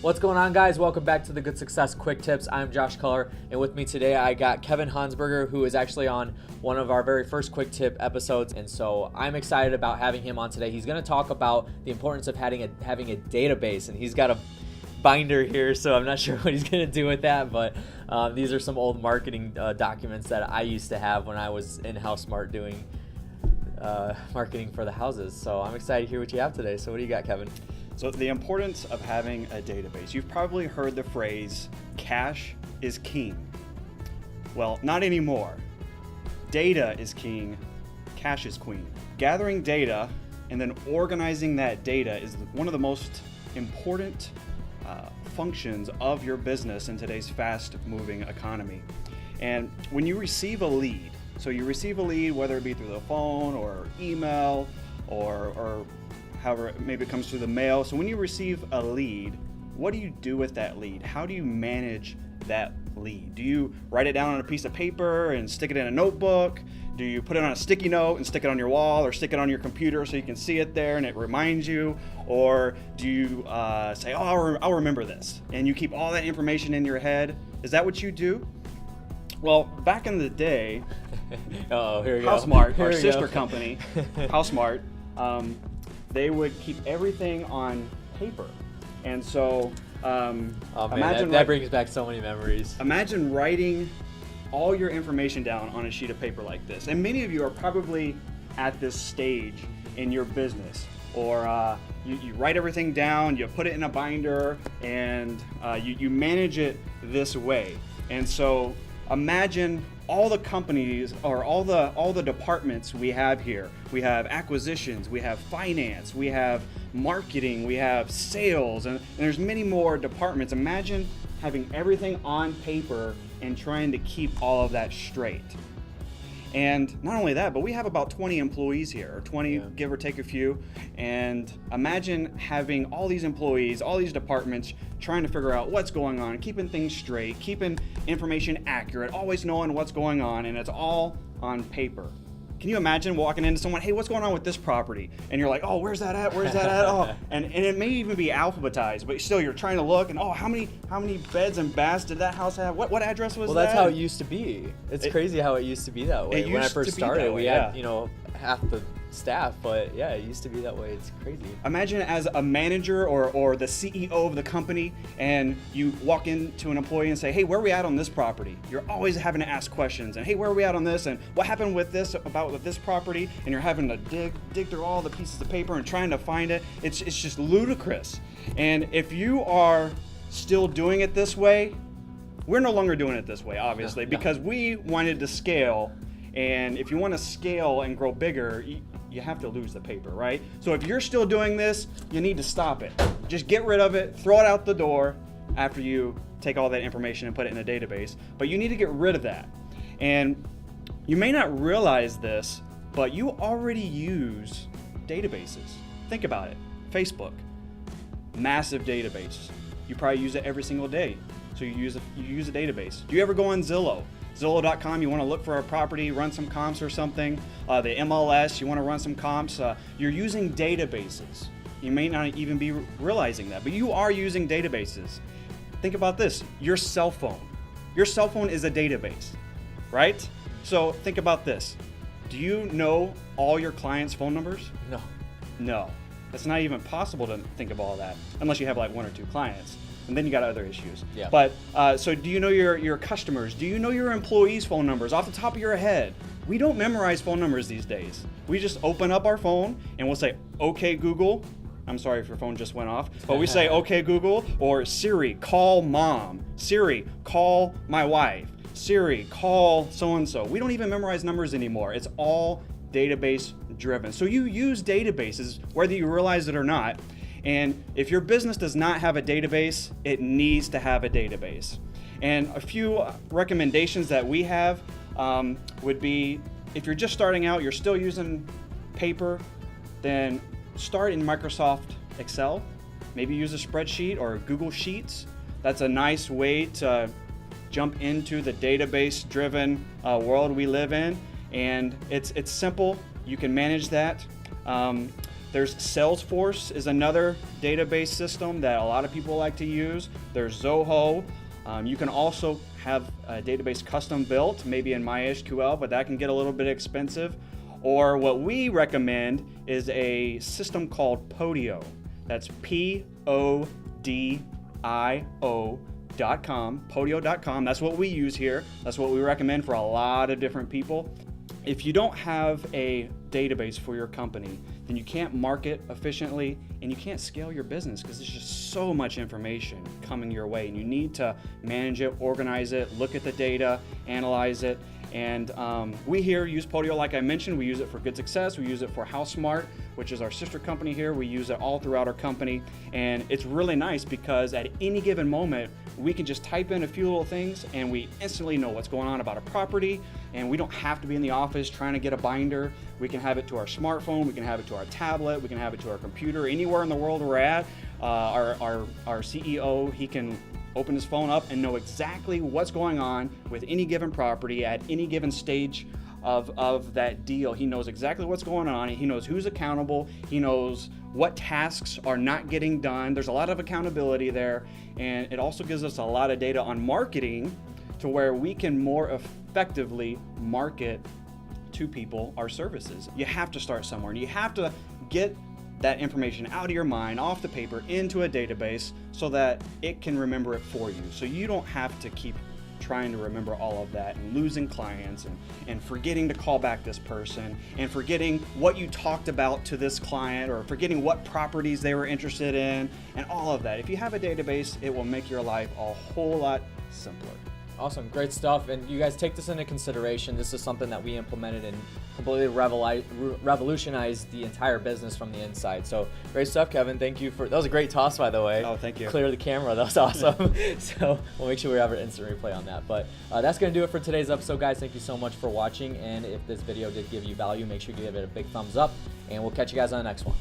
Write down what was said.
What's going on, guys? Welcome back to the Good Success Quick Tips. I'm Josh Culler, and with me today I got Kevin Hansberger, who is actually on one of our very first Quick Tip episodes, and so I'm excited about having him on today. He's going to talk about the importance of having a database, and he's got a binder here, so I'm not sure what he's going to do with that, but these are some old marketing documents that I used to have when I was in HouseSmart doing marketing for the houses. So I'm excited to hear what you have today. So what do you got, Kevin? So the importance of having a database. You've probably heard the phrase, cash is king. Well, not anymore. Data is king, cash is queen. Gathering data and then organizing that data is one of the most important functions of your business in today's fast-moving economy. And when you receive a lead, so you receive a lead, whether it be through the phone or email or however, maybe it comes through the mail. So when you receive a lead, what do you do with that lead? How do you manage that lead? Do you write it down on a piece of paper and stick it in a notebook? Do you put it on a sticky note and stick it on your wall or stick it on your computer so you can see it there and it reminds you? Or do you say, oh, I'll remember this, and you keep all that information in your head? Is that what you do? Well, back in the day, Here we go. HouseSmart, our sister company, HouseSmart, they would keep everything on paper. And so imagine that brings back so many memories. Imagine writing all your information down on a sheet of paper like this. And many of you are probably at this stage in your business, or you write everything down, you put it in a binder, and you manage it this way. And so imagine all the companies or all the departments we have here. We have acquisitions, we have finance, we have marketing, we have sales, and there's many more departments. Imagine having everything on paper and trying to keep all of that straight. And not only that, but we have about 20 employees here, or 20, give or take a few. And imagine having all these employees, all these departments, trying to figure out what's going on, keeping things straight, keeping information accurate, always knowing what's going on, and it's all on paper. Can you imagine walking into someone, hey, what's going on with this property? And you're like, oh, where's that at? Where's that at? Oh, and it may even be alphabetized, but still you're trying to look and, oh, how many beds and baths did that house have? What address was that? Well, that's how it used to be. It's crazy how it used to be that way. When I first started, we had, half the staff, but yeah, it used to be that way. It's crazy. Imagine as a manager or the CEO of the company, and you walk into an employee and say, hey, where are we at on this property? You're always having to ask questions, and hey, where are we at on this, and what happened with this with this property? And you're having to dig through all the pieces of paper and trying to find it. It's just ludicrous. And if you are still doing it this way, we're no longer doing it this way, obviously, because we wanted to scale. And if you want to scale and grow bigger, you have to lose the paper, right? So if you're still doing this, you need to stop it. Just get rid of it, throw it out the door after you take all that information and put it in a database. But you need to get rid of that. And you may not realize this, but you already use databases. Think about it. Facebook, massive database. You probably use it every single day. So you use a database. Do you ever go on Zillow? Zillow.com, you want to look for a property, run some comps or something. The MLS, you want to run some comps. You're using databases. You may not even be realizing that, but you are using databases. Think about this, your cell phone. Your cell phone is a database, right? So think about this. Do you know all your clients' phone numbers? No. It's not even possible to think of all that unless you have like one or two clients. And then you got other issues. Yeah. But so do you know your customers? Do you know your employees' phone numbers off the top of your head? We don't memorize phone numbers these days. We just open up our phone and we'll say, okay, Google. I'm sorry if your phone just went off. But we say, okay, Google, or Siri, call mom. Siri, call my wife. Siri, call so-and-so. We don't even memorize numbers anymore. It's all database driven. So you use databases, whether you realize it or not. And if your business does not have a database, it needs to have a database. And a few recommendations that we have would be, if you're just starting out, you're still using paper, then start in Microsoft Excel. Maybe use a spreadsheet or Google Sheets. That's a nice way to jump into the database-driven world we live in. And it's simple. You can manage that. There's Salesforce is another database system that a lot of people like to use. There's Zoho. You can also have a database custom built, maybe in MySQL, but that can get a little bit expensive. Or what we recommend is a system called Podio. That's Podio.com, Podio.com. That's what we use here. That's what we recommend for a lot of different people. If you don't have a database for your company, then you can't market efficiently and you can't scale your business because there's just so much information coming your way, and you need to manage it, organize it, look at the data, analyze it. And we here use Podio, like I mentioned. We use it for Good Success. We use it for HouseSmart, which is our sister company here. We use it all throughout our company. And it's really nice because at any given moment, we can just type in a few little things and we instantly know what's going on about a property. And we don't have to be in the office trying to get a binder. We can have it to our smartphone. We can have it to our tablet. We can have it to our computer. Anywhere in the world we're at, our CEO, he can open his phone up and know exactly what's going on with any given property at any given stage of that deal. He knows exactly what's going on. He knows who's accountable. He knows what tasks are not getting done. There's a lot of accountability there. And it also gives us a lot of data on marketing to where we can more effectively market to people our services. You have to start somewhere, and you have to get that information out of your mind, off the paper, into a database so that it can remember it for you. So you don't have to keep trying to remember all of that and losing clients and forgetting to call back this person and forgetting what you talked about to this client or forgetting what properties they were interested in and all of that. If you have a database, it will make your life a whole lot simpler. Awesome, great stuff. And you guys take this into consideration. This is something that we implemented and completely revolutionized the entire business from the inside. So great stuff, Kevin. Thank you that was a great toss, by the way. Oh, thank you. Clear the camera, that was awesome. So we'll make sure we have an instant replay on that. But that's gonna do it for today's episode, guys. Thank you so much for watching. And if this video did give you value, make sure you give it a big thumbs up, and we'll catch you guys on the next one.